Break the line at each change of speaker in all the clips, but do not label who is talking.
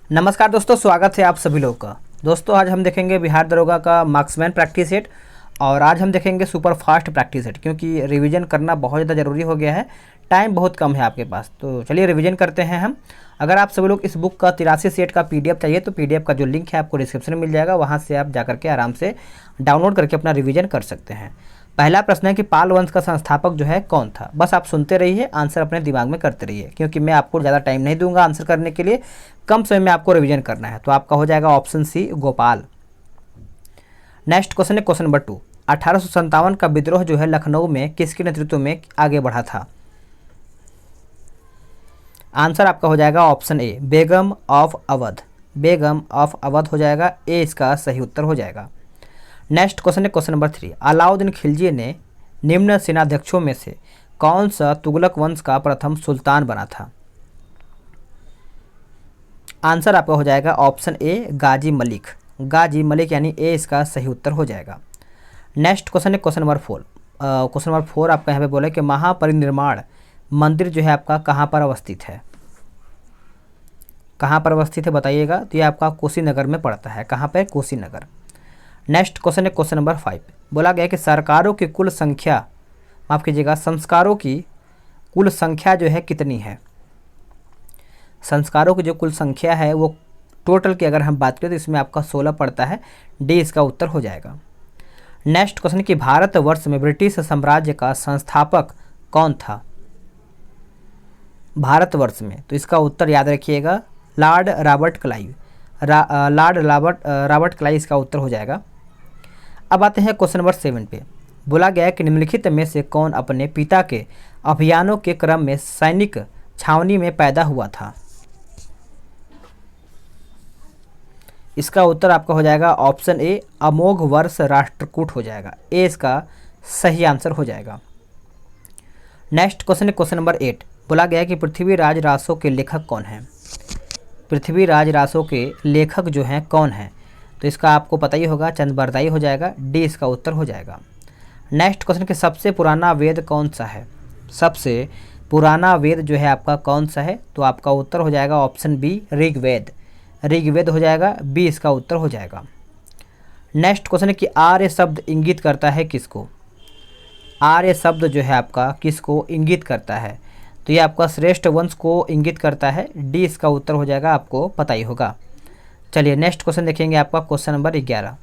नमस्कार दोस्तों, स्वागत है आप सभी लोगों का। दोस्तों आज हम देखेंगे बिहार दरोगा का मार्क्समैन प्रैक्टिस सेट और आज हम देखेंगे सुपर फास्ट प्रैक्टिस सेट, क्योंकि रिवीजन करना बहुत ज़्यादा ज़रूरी हो गया है। टाइम बहुत कम है आपके पास, तो चलिए रिवीजन करते हैं हम। अगर आप सभी लोग इस बुक का 83 सेट का पीडीएफ चाहिए तो पीडीएफ का जो लिंक है आपको डिस्क्रिप्शन में मिल जाएगा, वहाँ से आप जाकर के आराम से डाउनलोड करके अपना रिवीजन कर सकते हैं। पहला प्रश्न है कि पाल वंश का संस्थापक जो है कौन था। बस आप सुनते रहिए, आंसर अपने दिमाग में करते रहिए, क्योंकि मैं आपको ज़्यादा टाइम नहीं दूंगा आंसर करने के लिए, कम समय में आपको रिवीजन करना है। तो आपका हो जाएगा option C Gopal. Next question है क्वेश्चन नंबर 2। 1857 का विद्रोह जो है लखनऊ में किसके नेतृत्व में आगे बढ़ा था। आंसर आपका हो जाएगा option A Begum of Awadh. Begum of Awadh हो जाएगा, ए इसका सही उत्तर हो जाएगा। नेक्स्ट क्वेश्चन है क्वेश्चन नंबर 3। अलाउद्दीन खिलजी ने निम्न सेनाध्यक्षों में से कौन सा तुगलक वंश का प्रथम सुल्तान बना था। आंसर आपका हो जाएगा ऑप्शन ए गाजी मलिक। गाजी मलिक यानी ए इसका सही उत्तर हो जाएगा। नेक्स्ट क्वेश्चन है क्वेश्चन नंबर 4। क्वेश्चन नंबर 4 आपका यहाँ पे बोला कि महापरिनिर्वाण मंदिर जो है आपका कहाँ पर अवस्थित है। कहाँ पर अवस्थित है बताइएगा। तो ये आपका कुशीनगर में पड़ता है। कहाँ पर? कुशीनगर। नेक्स्ट क्वेश्चन है क्वेश्चन नंबर 5। बोला गया कि सरकारों की कुल संख्या, माफ़ कीजिएगा, संस्कारों की कुल संख्या जो है कितनी है। संस्कारों की जो कुल संख्या है वो टोटल की अगर हम बात करें तो इसमें आपका 16 पड़ता है। डी इसका उत्तर हो जाएगा। नेक्स्ट क्वेश्चन कि भारतवर्ष में ब्रिटिश साम्राज्य का संस्थापक कौन था। भारतवर्ष में, तो इसका उत्तर याद रखिएगा Lord Robert Clive. Lord Robert Clive इसका उत्तर हो जाएगा। अब आते हैं क्वेश्चन नंबर 7 पे। बोला गया है कि निम्नलिखित में से कौन अपने पिता के अभियानों के क्रम में सैनिक छावनी में पैदा हुआ था। इसका उत्तर आपका हो जाएगा ऑप्शन ए अमोघ वर्ष राष्ट्रकूट हो जाएगा। ए इसका सही आंसर हो जाएगा। नेक्स्ट क्वेश्चन है क्वेश्चन नंबर 8। बोला गया है कि पृथ्वीराज रासो के लेखक कौन हैं। पृथ्वीराज रासो के लेखक जो हैं कौन हैं। तो इसका आपको पता ही होगा, चंद्रबरदाई हो जाएगा। डी इसका उत्तर हो जाएगा। नेक्स्ट क्वेश्चन कि सबसे पुराना वेद कौन सा है। सबसे पुराना वेद जो है आपका कौन सा है। तो आपका उत्तर हो जाएगा ऑप्शन बी ऋग्वेद। ऋग्वेद हो जाएगा, बी इसका उत्तर हो जाएगा। नेक्स्ट क्वेश्चन है कि आर्य शब्द इंगित करता है किसको। आर्य शब्द जो है आपका किसको इंगित करता है। तो ये आपका श्रेष्ठ वंश को इंगित करता है। डी इसका उत्तर हो जाएगा, आपको पता ही होगा। चलिए नेक्स्ट क्वेश्चन देखेंगे आपका क्वेश्चन नंबर 11।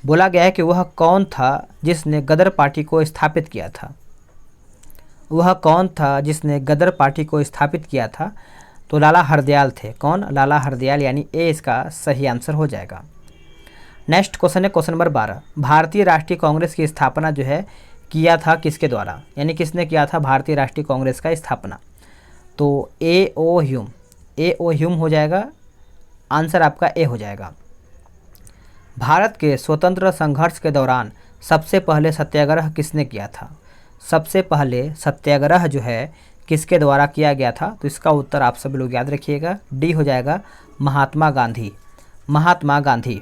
बोला गया है कि वह कौन था जिसने गदर पार्टी को स्थापित किया था। वह कौन था जिसने गदर पार्टी को स्थापित किया था। तो लाला हरदयाल थे। कौन? लाला हरदयाल, यानी ए इसका सही आंसर हो जाएगा। नेक्स्ट क्वेश्चन है क्वेश्चन नंबर 12। भारतीय राष्ट्रीय कांग्रेस की स्थापना जो है किया था किसके द्वारा, यानी किसने किया था भारतीय राष्ट्रीय कांग्रेस का स्थापना। तो ए ओ ह्यूम। ए ओ ह्यूम हो जाएगा, आंसर आपका ए हो जाएगा। भारत के स्वतंत्र संघर्ष के दौरान सबसे पहले सत्याग्रह किसने किया था। सबसे पहले सत्याग्रह जो है किसके द्वारा किया गया था। तो इसका उत्तर आप सभी लोग याद रखिएगा, डी हो जाएगा महात्मा गांधी। महात्मा गांधी।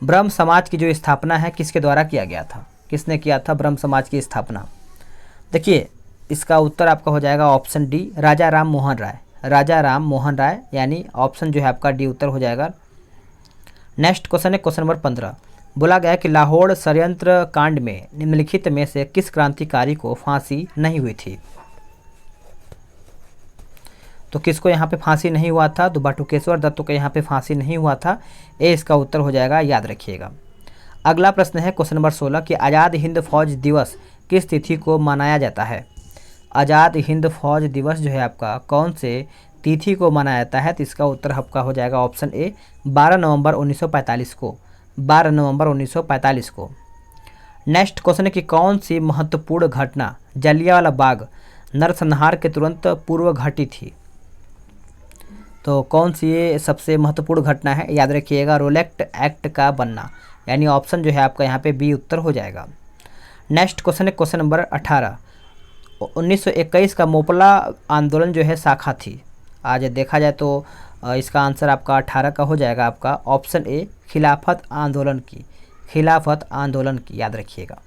ब्रह्म समाज की जो स्थापना है किसके द्वारा किया गया था। किसने किया था ब्रह्म समाज की स्थापना। देखिए इसका उत्तर आपका हो जाएगा ऑप्शन डी राजा राम मोहन राय। राजा राम मोहन राय, यानी ऑप्शन जो है आपका डी उत्तर हो जाएगा। नेक्स्ट क्वेश्चन है क्वेश्चन नंबर 15। बोला गया कि लाहौर षड्यंत्र कांड में निम्नलिखित में से किस क्रांतिकारी को फांसी नहीं हुई थी। तो किसको यहाँ पे फांसी नहीं हुआ था। तो बटुकेश्वर दत्त को यहाँ पे फांसी नहीं हुआ था। ए इसका उत्तर हो जाएगा, याद रखिएगा। अगला प्रश्न है क्वेश्चन नंबर 16 कि आज़ाद हिंद फौज दिवस किस तिथि को मनाया जाता है। आज़ाद हिंद फौज दिवस जो है आपका कौन से तिथि को मनाया जाता है। तो इसका उत्तर आपका हो जाएगा ऑप्शन ए 12 नवंबर 1945 को। 12 नवंबर 1945 को। नेक्स्ट क्वेश्चन है कि कौन सी महत्वपूर्ण घटना जलियांवाला बाग नरसंहार के तुरंत पूर्व घटी थी। तो कौन सी ये सबसे महत्वपूर्ण घटना है, याद रखिएगा रोलेक्ट एक्ट का बनना, यानी ऑप्शन जो है आपका यहाँ पे बी उत्तर हो जाएगा। नेक्स्ट क्वेश्चन है क्वेश्चन नंबर 18। 1921 का मोपला आंदोलन जो है शाखा थी। आज देखा जाए तो इसका आंसर आपका 18 का हो जाएगा, आपका ऑप्शन ए खिलाफत आंदोलन की। खिलाफत आंदोलन की, याद रखिएगा।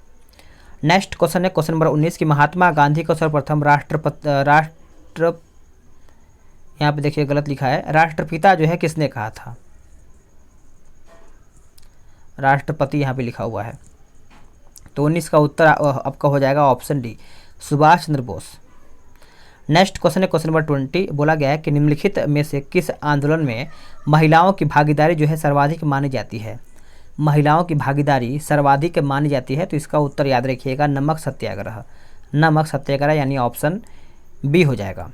नेक्स्ट क्वेश्चन है क्वेश्चन नंबर 19 कि महात्मा गांधी को सर्वप्रथम राष्ट्र यहाँ पे देखिए गलत लिखा है, राष्ट्रपिता जो है किसने कहा था, राष्ट्रपति यहाँ पे लिखा हुआ है। तो 19 का उत्तर आपका हो जाएगा option D, Subhash Chandra Bose. Next question है क्वेश्चन नंबर 20। बोला गया है कि निम्नलिखित में से किस आंदोलन में महिलाओं की भागीदारी जो है सर्वाधिक मानी जाती है। महिलाओं की भागीदारी सर्वाधिक मानी जाती है, तो इसका उत्तर याद रखिएगा नमक सत्याग्रह। नमक सत्याग्रह यानी ऑप्शन बी हो जाएगा।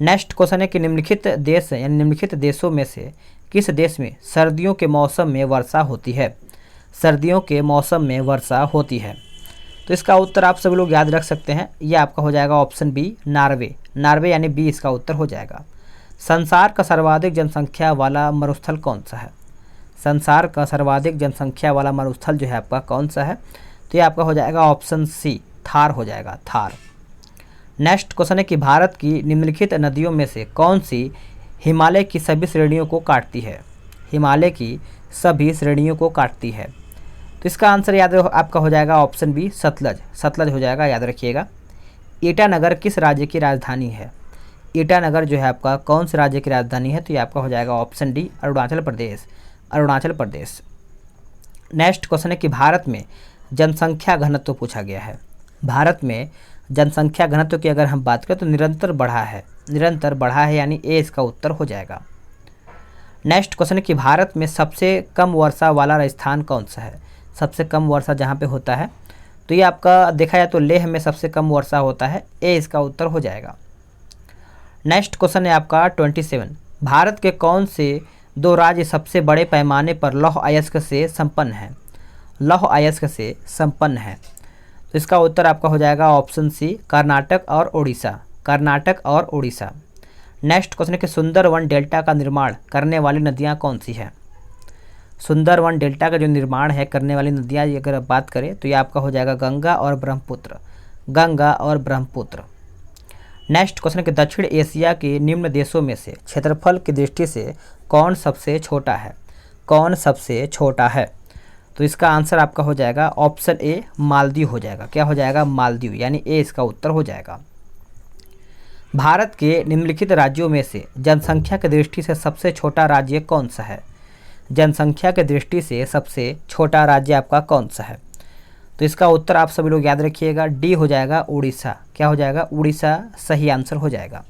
नेक्स्ट क्वेश्चन है कि निम्नलिखित देश यानी निम्नलिखित देशों में से किस देश में सर्दियों के मौसम में वर्षा होती है। सर्दियों के मौसम में वर्षा होती है, तो इसका उत्तर आप सभी लोग याद रख सकते हैं, ये आपका हो जाएगा ऑप्शन बी, नार्वे। नार्वे यानी बी इसका उत्तर हो जाएगा। संसार का सर्वाधिक जनसंख्या वाला मरुस्थल कौन सा है। संसार का सर्वाधिक जनसंख्या वाला मरुस्थल जो है आपका कौन सा है, तो ये आपका हो जाएगा ऑप्शन सी, थार हो जाएगा, थार। नेक्स्ट क्वेश्चन है कि भारत की निम्नलिखित नदियों में से कौन सी हिमालय की सभी श्रेणियों को काटती है। हिमालय की सभी श्रेणियों को काटती है, तो इसका आंसर याद आपका हो जाएगा ऑप्शन बी, सतलज। सतलज हो जाएगा, याद रखिएगा। ईटानगर किस राज्य की राजधानी है। ईटानगर जो है आपका कौन से राज्य की राजधानी है, तो ये आपका हो जाएगा option D, Arunachal Pradesh. Arunachal Pradesh. Next question है कि भारत में जनसंख्या घनत्व पूछा गया है। भारत में जनसंख्या घनत्व की अगर हम बात करें तो निरंतर बढ़ा है, निरंतर बढ़ा है, यानी ए इसका उत्तर हो जाएगा। नेक्स्ट क्वेश्चन है कि भारत में सबसे कम वर्षा वाला स्थान कौन सा है। सबसे कम वर्षा जहाँ पे होता है, तो ये आपका देखा जाए तो लेह में सबसे कम वर्षा होता है, ए इसका उत्तर हो जाएगा। नेक्स्ट क्वेश्चन है आपका 27। भारत के कौन से दो राज्य सबसे बड़े पैमाने पर लौह अयस्क से संपन्न हैं। लौह अयस्क से संपन्न है, तो इसका उत्तर आपका हो जाएगा ऑप्शन सी, कर्नाटक और उड़ीसा। कर्नाटक और उड़ीसा। नेक्स्ट क्वेश्चन है कि सुंदरवन डेल्टा का निर्माण करने वाली नदियाँ कौन सी हैं। सुंदरवन डेल्टा का जो निर्माण है करने वाली नदियाँ अगर बात करें तो ये आपका हो जाएगा गंगा और ब्रह्मपुत्र। गंगा और ब्रह्मपुत्र। नेक्स्ट क्वेश्चन है कि दक्षिण एशिया के निम्न देशों में से क्षेत्रफल की दृष्टि से कौन सबसे छोटा है। कौन सबसे छोटा है, तो इसका आंसर आपका हो जाएगा ऑप्शन ए, मालदीव हो जाएगा। क्या हो जाएगा, मालदीव, यानी ए इसका उत्तर हो जाएगा। भारत के निम्नलिखित राज्यों में से जनसंख्या की दृष्टि से सबसे छोटा राज्य कौन सा है। जनसंख्या की दृष्टि से सबसे छोटा राज्य आपका कौन सा है, तो इसका उत्तर आप सभी लोग याद रखिएगा, डी हो जाएगा, उड़ीसा। क्या हो जाएगा, उड़ीसा सही आंसर हो जाएगा।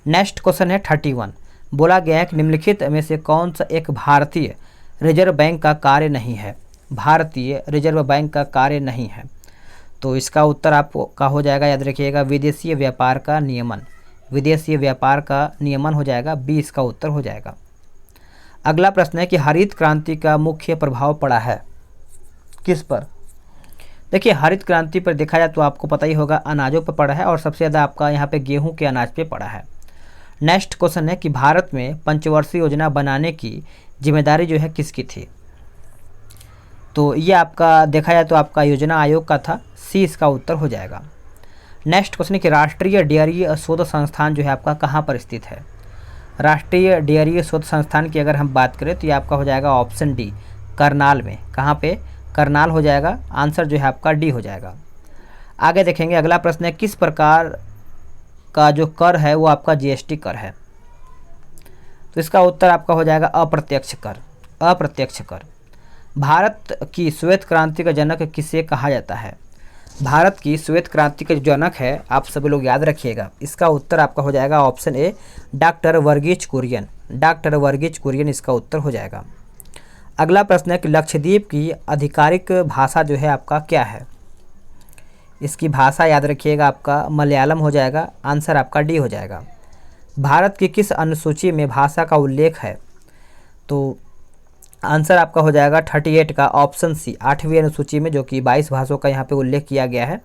नेक्स्ट क्वेश्चन है 31। बोला गया है कि निम्नलिखित में से कौन सा एक भारतीय रिजर्व बैंक का कार्य नहीं है। भारतीय रिजर्व बैंक का कार्य नहीं है, तो इसका उत्तर आपका हो जाएगा, याद रखिएगा, विदेशी व्यापार का नियमन। विदेशी व्यापार का नियमन हो जाएगा, बी इसका उत्तर हो जाएगा। अगला प्रश्न है कि हरित क्रांति का मुख्य प्रभाव पड़ा है किस पर। देखिए हरित क्रांति पर देखा जाए तो आपको पता ही होगा अनाजों पर पड़ा है, और सबसे ज़्यादा आपका यहाँ पे गेहूं के अनाज पे पड़ा है। नेक्स्ट क्वेश्चन है कि भारत में पंचवर्षीय योजना बनाने की जिम्मेदारी जो है किसकी थी, तो ये आपका देखा जाए तो आपका योजना आयोग का था, सी इसका उत्तर हो जाएगा। नेक्स्ट क्वेश्चन है कि राष्ट्रीय डेयरी शोध संस्थान जो है आपका कहाँ पर स्थित है। राष्ट्रीय डेयरी शोध संस्थान की अगर हम बात करें तो ये आपका हो जाएगा ऑप्शन डी, करनाल में। कहाँ पे, करनाल हो जाएगा। आंसर जो है आपका डी हो जाएगा। आगे देखेंगे अगला प्रश्न है किस प्रकार का जो कर है वो आपका जीएसटी कर है, तो इसका उत्तर आपका हो जाएगा अप्रत्यक्ष कर। अप्रत्यक्ष कर। भारत की श्वेत क्रांति का जनक किसे कहा जाता है। भारत की श्वेत क्रांति का जनक है, आप सभी लोग याद रखिएगा, इसका उत्तर आपका हो जाएगा option A, doctor Verghese Kurien. Doctor Verghese Kurien इसका उत्तर हो जाएगा। अगला प्रश्न है कि लक्षद्वीप की आधिकारिक भाषा जो है आपका क्या है। इसकी भाषा याद रखिएगा आपका मलयालम हो जाएगा। आंसर आपका डी हो जाएगा। भारत की किस अनुसूची में भाषा का उल्लेख है, तो आंसर आपका हो जाएगा 38 का ऑप्शन सी, 8वीं अनुसूची में, जो कि 22 भाषाओं का यहाँ पे उल्लेख किया गया है।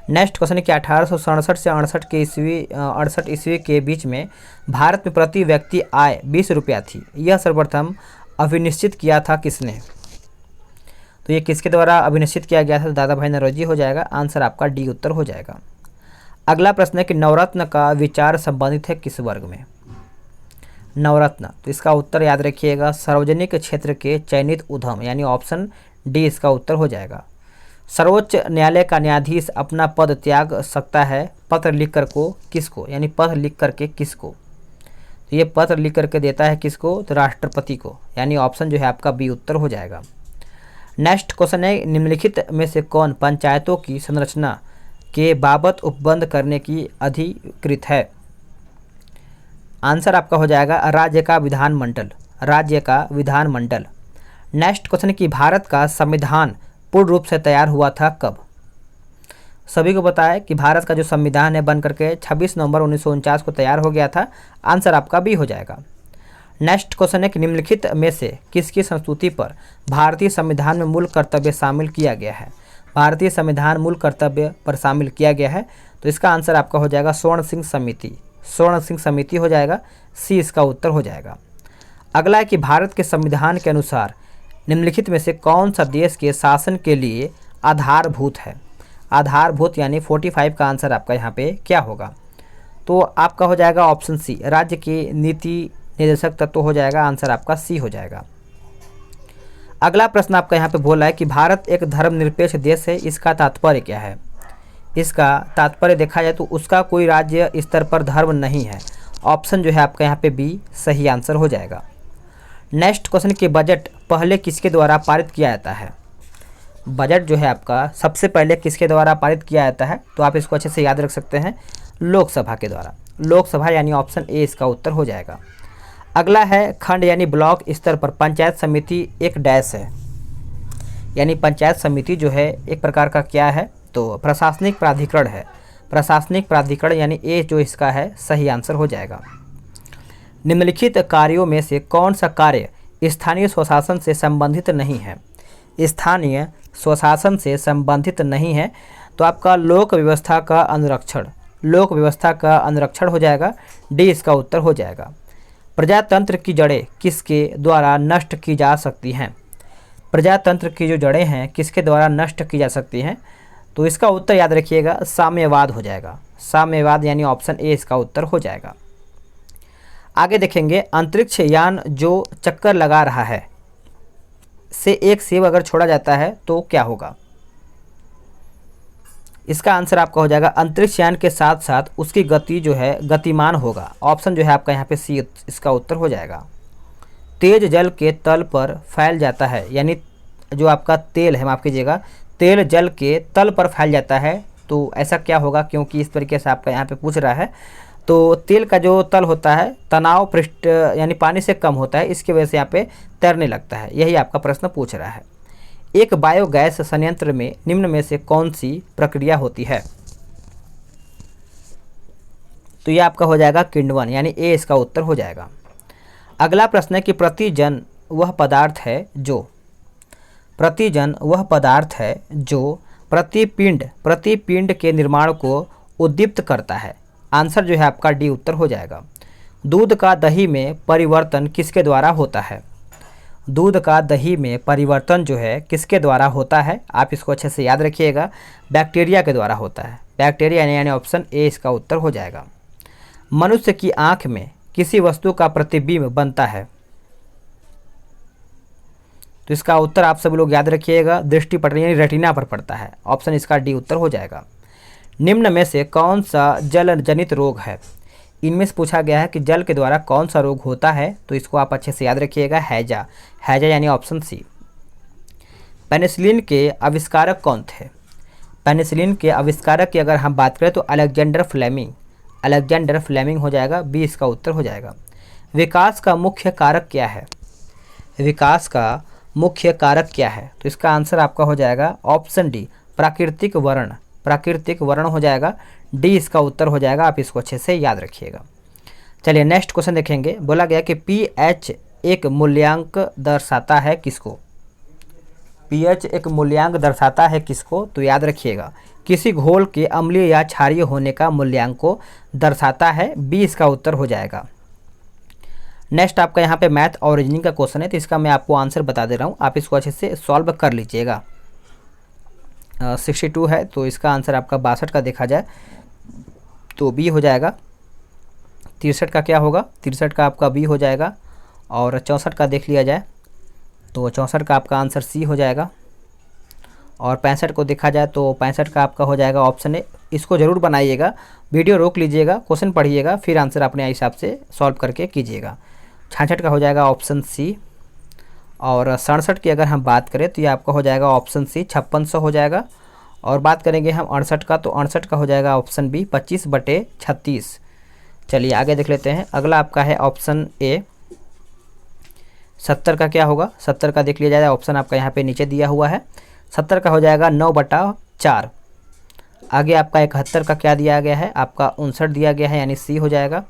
नेक्स्ट क्वेश्चन है कि 1867 से 68 ईस्वी के बीच में भारत में प्रति व्यक्ति आय 20 रुपया थी। यह सर्वप्रथम अभिनिश्चित किया था किसने, तो ये किसके द्वारा अभिनिश्चित किया गया था, दादा भाई नौरोजी हो जाएगा। आंसर आपका डी उत्तर हो जाएगा। अगला प्रश्न है कि नवरत्न का विचार संबंधित है किस वर्ग में। नवरत्न, तो इसका उत्तर याद रखिएगा, सार्वजनिक क्षेत्र के चयनित उद्यम, यानी ऑप्शन डी इसका उत्तर हो जाएगा। सर्वोच्च न्यायालय का न्यायाधीश अपना पद त्याग सकता है पत्र लिख कर को किसको, यानी पत्र लिख करके किसको, तो ये पत्र लिख करके देता है किसको, तो राष्ट्रपति को, यानी ऑप्शन जो है आपका बी उत्तर हो जाएगा। नेक्स्ट क्वेश्चन है, निम्नलिखित में से कौन पंचायतों की संरचना के बाबत उपबंध करने की अधिकृत है। आंसर आपका हो जाएगा राज्य का विधानमंडल, राज्य का विधानमंडल। नेक्स्ट क्वेश्चन कि भारत का संविधान पूर्ण रूप से तैयार हुआ था कब। सभी को पता है कि भारत का जो संविधान है बन करके 26 नवंबर 1949 को तैयार हो गया था। आंसर आपका बी हो जाएगा। नेक्स्ट क्वेश्चन है कि निम्नलिखित में से किसकी संस्तुति पर भारतीय संविधान में मूल कर्तव्य शामिल किया गया है। भारतीय संविधान मूल कर्तव्य पर शामिल किया गया है, तो इसका आंसर आपका हो जाएगा स्वर्ण सिंह समिति, स्वर्ण सिंह समिति हो जाएगा, सी इसका उत्तर हो जाएगा। अगला है कि भारत के संविधान के अनुसार निम्नलिखित में से कौन सा देश के शासन के लिए आधारभूत है। आधारभूत यानी 45 का आंसर आपका यहाँ पे क्या होगा, तो आपका हो जाएगा ऑप्शन सी, राज्य के नीति निर्देशक तत्व हो जाएगा। आंसर आपका सी हो जाएगा। अगला प्रश्न आपका यहाँ पे बोला है कि भारत एक धर्मनिरपेक्ष देश है, इसका तात्पर्य क्या है। इसका तात्पर्य देखा जाए तो उसका कोई राज्य स्तर पर धर्म नहीं है। ऑप्शन जो है आपका यहाँ पे बी सही आंसर हो जाएगा। नेक्स्ट क्वेश्चन कि बजट पहले किसके द्वारा पारित किया जाता है। बजट जो है आपका सबसे पहले किसके द्वारा पारित किया जाता है, तो आप इसको अच्छे से याद रख सकते हैं, लोकसभा के द्वारा। लोकसभा यानी ऑप्शन ए इसका उत्तर हो जाएगा। अगला है खंड यानी ब्लॉक स्तर पर पंचायत समिति एक डैश है, यानी पंचायत समिति जो है एक प्रकार का क्या है, तो प्रशासनिक प्राधिकरण है। प्रशासनिक प्राधिकरण यानी ए जो इसका है सही आंसर हो जाएगा। निम्नलिखित कार्यों में से कौन सा कार्य स्थानीय स्वशासन से संबंधित नहीं है। स्थानीय स्वशासन से संबंधित नहीं है, तो आपका लोक व्यवस्था का अनुरक्षण, लोक व्यवस्था का अनुरक्षण हो जाएगा, डी इसका उत्तर हो जाएगा। प्रजातंत्र की जड़ें किसके द्वारा नष्ट की जा सकती हैं। प्रजातंत्र की जो जड़ें हैं किसके द्वारा नष्ट की जा सकती हैं, तो इसका उत्तर याद रखिएगा साम्यवाद हो जाएगा। साम्यवाद यानी ऑप्शन ए इसका उत्तर हो जाएगा। आगे देखेंगे, अंतरिक्ष यान जो चक्कर लगा रहा है से एक सेब अगर छोड़ा जाता है तो क्या होगा। इसका आंसर आपका हो जाएगा अंतरिक्ष यान के साथ साथ उसकी गति जो है गतिमान होगा। ऑप्शन जो है आपका यहाँ पे सी इसका उत्तर हो जाएगा। तेज जल के तल पर फैल जाता है, यानी जो आपका तेल है, माफ़ कीजिएगा, तेल जल के तल पर फैल जाता है, तो ऐसा क्या होगा, क्योंकि इस तरीके से आपका यहाँ पे पूछ रहा है। तो तेल का जो तल होता है तनाव पृष्ठ यानी पानी से कम होता है, इसकी वजह से यहाँ पे तैरने लगता है। यही आपका प्रश्न पूछ रहा है। एक बायोगैस संयंत्र में निम्न में से कौन सी प्रक्रिया होती है, तो ये आपका हो जाएगा किण्वन, यानी ए इसका उत्तर हो जाएगा। अगला प्रश्न है कि प्रतिजन वह पदार्थ है जो, प्रतिजन वह पदार्थ है जो प्रतिपिंड के निर्माण को उद्दीप्त करता है। आंसर जो है आपका डी उत्तर हो जाएगा। दूध का दही में परिवर्तन किसके द्वारा होता है। दूध का दही में परिवर्तन जो है किसके द्वारा होता है, आप इसको अच्छे से याद रखिएगा, बैक्टीरिया के द्वारा होता है। बैक्टीरिया यानी ऑप्शन ए इसका उत्तर हो जाएगा। मनुष्य की आंख में किसी वस्तु का प्रतिबिंब बनता है, तो इसका उत्तर आप सभी लोग याद रखिएगा, दृष्टिपटल यानी रेटिना पर पड़ता है। ऑप्शन इसका डी उत्तर हो जाएगा। निम्न में से कौन सा जल जनित रोग है। इनमें से पूछा गया है कि जल के द्वारा कौन सा रोग होता है, तो इसको आप अच्छे से याद रखिएगा, हैजा। हैजा यानी ऑप्शन सी। पेनिसिलिन के आविष्कारक कौन थे। पेनिसिलिन के आविष्कारक की अगर हम बात करें तो अलेक्जेंडर फ्लेमिंग, अलेक्जेंडर फ्लेमिंग हो जाएगा, बी इसका उत्तर हो जाएगा। विकास का मुख्य कारक क्या है। विकास का मुख्य कारक क्या है, तो इसका आंसर आपका हो जाएगा ऑप्शन डी प्राकृतिक वर्ण, प्राकृतिक वर्ण हो जाएगा, डी इसका उत्तर हो जाएगा। आप इसको अच्छे से याद रखिएगा। चलिए नेक्स्ट क्वेश्चन देखेंगे। बोला गया कि पीएच एक मूल्यांक दर्शाता है किसको। पीएच एक मूल्यांक दर्शाता है किसको, तो याद रखिएगा किसी घोल के अम्लीय या क्षारीय होने का मूल्यांक को दर्शाता है, बी इसका उत्तर हो जाएगा। नेक्स्ट आपका यहाँ पे मैथ और रीजनिंग का क्वेश्चन है, तो इसका मैं आपको आंसर बता दे रहा हूँ, आप इसको अच्छे से सॉल्व कर लीजिएगा। 62 है, तो इसका आंसर आपका 62 का देखा जाए तो बी हो जाएगा। 63 का क्या होगा, 63 का आपका बी हो जाएगा। और 64 का देख लिया जाए तो 64 का आपका आंसर सी हो जाएगा। और 65 को देखा जाए तो 65 का आपका हो जाएगा ऑप्शन ए। इसको ज़रूर बनाइएगा, वीडियो रोक लीजिएगा, क्वेश्चन पढ़िएगा, फिर आंसर अपने हिसाब से सॉल्व करके कीजिएगा। 66 का हो जाएगा ऑप्शन सी। और 67 की अगर हम बात करें तो ये आपका हो जाएगा ऑप्शन सी 5600 हो जाएगा। और बात करेंगे हम 68 का तो 68 का हो जाएगा ऑप्शन बी 25/36। चलिए आगे देख लेते हैं। अगला आपका है ऑप्शन ए 70 का क्या होगा। 70 का देख लिया जाए, ऑप्शन आपका यहाँ पे नीचे दिया हुआ है। 70 का हो जाएगा 9/4। आगे आपका 71 का क्या दिया गया है, आपका 59 दिया गया है, यानी सी हो जाएगा।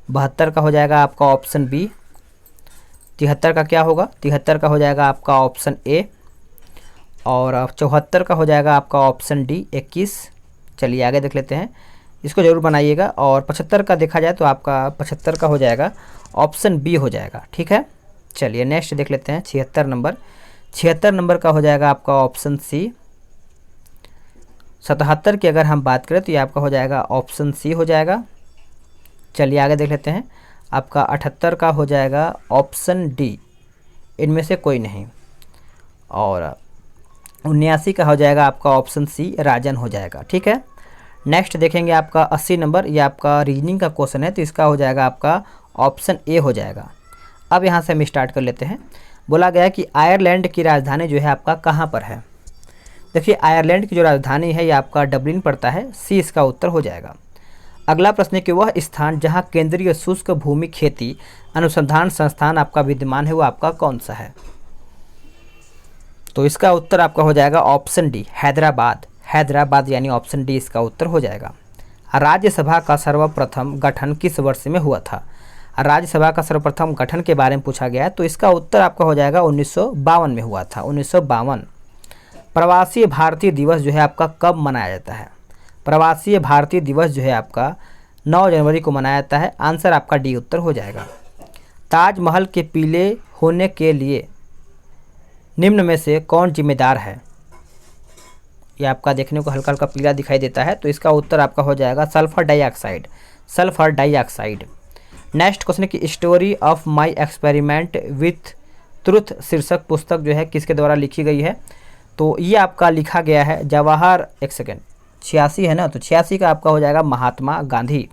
72 का हो जाएगा आपका ऑप्शन बी। 73 का क्या होगा, 73 का हो जाएगा आपका ऑप्शन ए। और 74 का हो जाएगा आपका ऑप्शन डी 21। चलिए आगे देख लेते हैं, इसको ज़रूर बनाइएगा। और 75 का देखा जाए तो आपका 75 का हो जाएगा ऑप्शन बी हो जाएगा। ठीक है, चलिए नेक्स्ट देख लेते हैं 76 नंबर। 76 नंबर का हो जाएगा आपका ऑप्शन सी। 77 की अगर हम बात करें तो ये आपका हो जाएगा ऑप्शन सी हो जाएगा। चलिए आगे देख लेते हैं, आपका 78 का हो जाएगा ऑप्शन डी, इनमें से कोई नहीं। और 79 का हो जाएगा आपका ऑप्शन सी राजन हो जाएगा। ठीक है, नेक्स्ट देखेंगे आपका 80 नंबर। ये आपका रीजनिंग का क्वेश्चन है, तो इसका हो जाएगा आपका ऑप्शन ए हो जाएगा। अब यहाँ से हम स्टार्ट कर लेते हैं। बोला गया कि आयरलैंड की राजधानी जो है आपका कहाँ पर है। देखिए आयरलैंड की जो राजधानी है ये आपका डबलिन पड़ता है, सी इसका उत्तर हो जाएगा। अगला प्रश्न है कि वह स्थान जहाँ केंद्रीय शुष्क भूमि खेती अनुसंधान संस्थान आपका विद्यमान है वो आपका कौन सा है। तो इसका उत्तर आपका हो जाएगा ऑप्शन डी हैदराबाद। हैदराबाद यानी ऑप्शन डी इसका उत्तर हो जाएगा। राज्यसभा का सर्वप्रथम गठन किस वर्ष में हुआ था। राज्यसभा का सर्वप्रथम गठन के बारे में पूछा गया है, तो इसका उत्तर आपका हो जाएगा 1952 में हुआ था, 1952। प्रवासी भारतीय दिवस जो है आपका कब मनाया जाता है। प्रवासी भारतीय दिवस जो है आपका 9 जनवरी को मनाया जाता है। आंसर आपका डी उत्तर हो जाएगा। ताजमहल के पीले होने के लिए निम्न में से कौन जिम्मेदार है। ये आपका देखने को हल्का हल्का पीला दिखाई देता है, तो इसका उत्तर आपका हो जाएगा sulphur dioxide. Sulphur dioxide. Next question है कि story of my experiment with truth शीर्षक पुस्तक जो है किसके द्वारा लिखी गई है। तो ये आपका लिखा गया है जवाहर, एक सेकेंड, 86 है ना, तो 86 का आपका हो जाएगा महात्मा गांधी।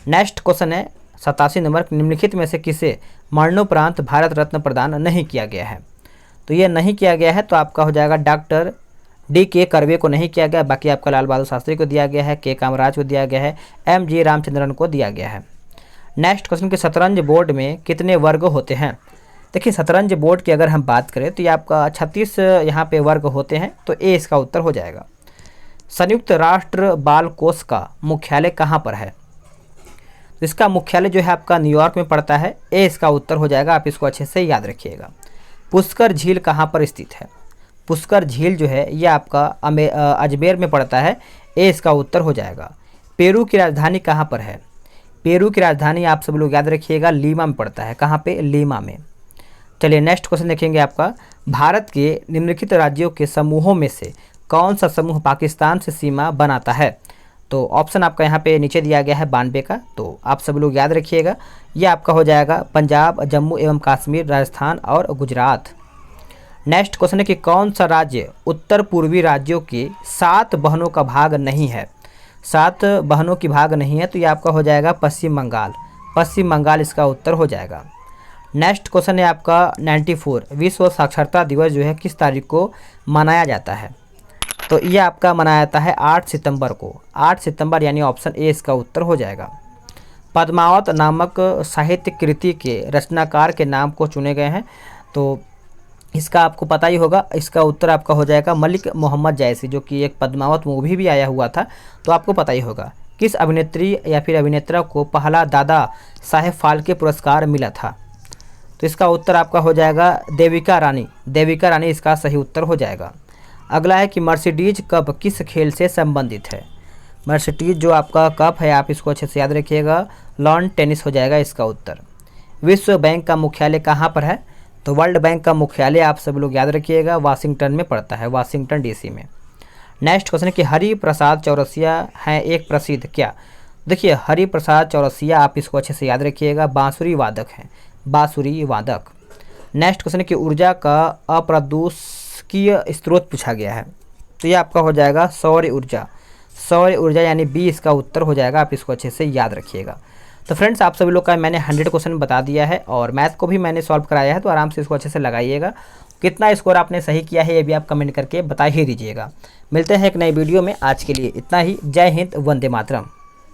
नेक्स्ट क्वेश्चन है 87 नंबर। निम्नलिखित में से किसे मरणोपरांत भारत रत्न प्रदान नहीं किया गया है। तो ये नहीं किया गया है, तो आपका हो जाएगा डॉक्टर डी.के. कर्वे को नहीं किया गया, बाकी आपका लाल बहादुर शास्त्री को दिया गया है, के कामराज को दिया गया है, एम.जी. रामचंद्रन को दिया गया है। नेक्स्ट क्वेश्चन कि शतरंज बोर्ड में कितने वर्ग होते हैं। देखिए शतरंज बोर्ड की अगर हम बात करें तो ये आपका 36 यहाँ पे वर्ग होते हैं, तो ए इसका उत्तर हो जाएगा। संयुक्त राष्ट्र बाल कोष का मुख्यालय कहाँ पर है। तो इसका मुख्यालय जो है आपका न्यूयॉर्क में पड़ता है, ए इसका उत्तर हो जाएगा। आप इसको अच्छे से याद रखिएगा। पुष्कर झील कहाँ पर स्थित है। पुष्कर झील जो है ये आपका अजमेर में पड़ता है, ए इसका उत्तर हो जाएगा। पेरू की राजधानी कहाँ पर है। पेरू की राजधानी आप सब लोग याद रखिएगा लीमा में पड़ता है। कहाँ पे, लीमा में। चलिए नेक्स्ट क्वेश्चन देखेंगे आपका। भारत के निम्नलिखित राज्यों के समूहों में से कौन सा समूह पाकिस्तान से सीमा बनाता है। तो ऑप्शन आपका यहाँ पे नीचे दिया गया है 92 का, तो आप सब लोग याद रखिएगा। ये आपका हो जाएगा पंजाब, जम्मू एवं कश्मीर, राजस्थान और गुजरात। नेक्स्ट क्वेश्चन है कि कौन सा राज्य उत्तर पूर्वी राज्यों के 7 बहनों का भाग नहीं है। 7 बहनों की भाग नहीं है, तो ये आपका हो जाएगा पश्चिम बंगाल। पश्चिम बंगाल इसका उत्तर हो जाएगा। नेक्स्ट क्वेश्चन है आपका 94। विश्व साक्षरता दिवस जो है किस तारीख को मनाया जाता है। तो ये आपका मनाया जाता है 8 सितंबर को। 8 सितंबर यानी ऑप्शन ए इसका उत्तर हो जाएगा। पद्मावत नामक साहित्य कृति के रचनाकार के नाम को चुने गए हैं, तो इसका आपको पता ही होगा। इसका उत्तर आपका हो जाएगा मलिक मोहम्मद जैसी, जो कि एक पद्मावत मूवी भी आया हुआ था, तो आपको पता ही होगा। किस अभिनेत्री या फिर अभिनेता को पहला दादा साहेब फाल्के पुरस्कार मिला था। तो इसका उत्तर आपका हो जाएगा देविका रानी। देविका रानी इसका सही उत्तर हो जाएगा। अगला है कि मर्सिडीज कप किस खेल से संबंधित है। मर्सिडीज जो आपका कप है, आप इसको अच्छे से याद रखिएगा, लॉन टेनिस हो जाएगा इसका उत्तर। विश्व बैंक का मुख्यालय कहाँ पर है। तो वर्ल्ड बैंक का मुख्यालय आप सब लोग याद रखिएगा वाशिंगटन में पड़ता है, वाशिंगटन डीसी में। नेक्स्ट क्वेश्चन है कि हरि प्रसाद चौरसिया हैं एक प्रसिद्ध क्या। देखिए हरि प्रसाद चौरसिया आप इसको अच्छे से याद रखिएगा, बांसुरी वादक हैं, बांसुरी वादक। नेक्स्ट क्वेश्चन है कि ऊर्जा का चुंबकीय स्रोत पूछा गया है, तो ये आपका हो जाएगा सौर ऊर्जा। सौर ऊर्जा यानी बी इसका उत्तर हो जाएगा, आप इसको अच्छे से याद रखिएगा। तो फ्रेंड्स, आप सभी लोग का मैंने 100 क्वेश्चन बता दिया है और मैथ को भी मैंने सॉल्व कराया है, तो आराम से इसको अच्छे से लगाइएगा। कितना स्कोर आपने सही किया है ये भी आप कमेंट करके बता ही दीजिएगा। मिलते हैं एक नई वीडियो में, आज के लिए इतना ही। जय हिंद, वंदे मातरम।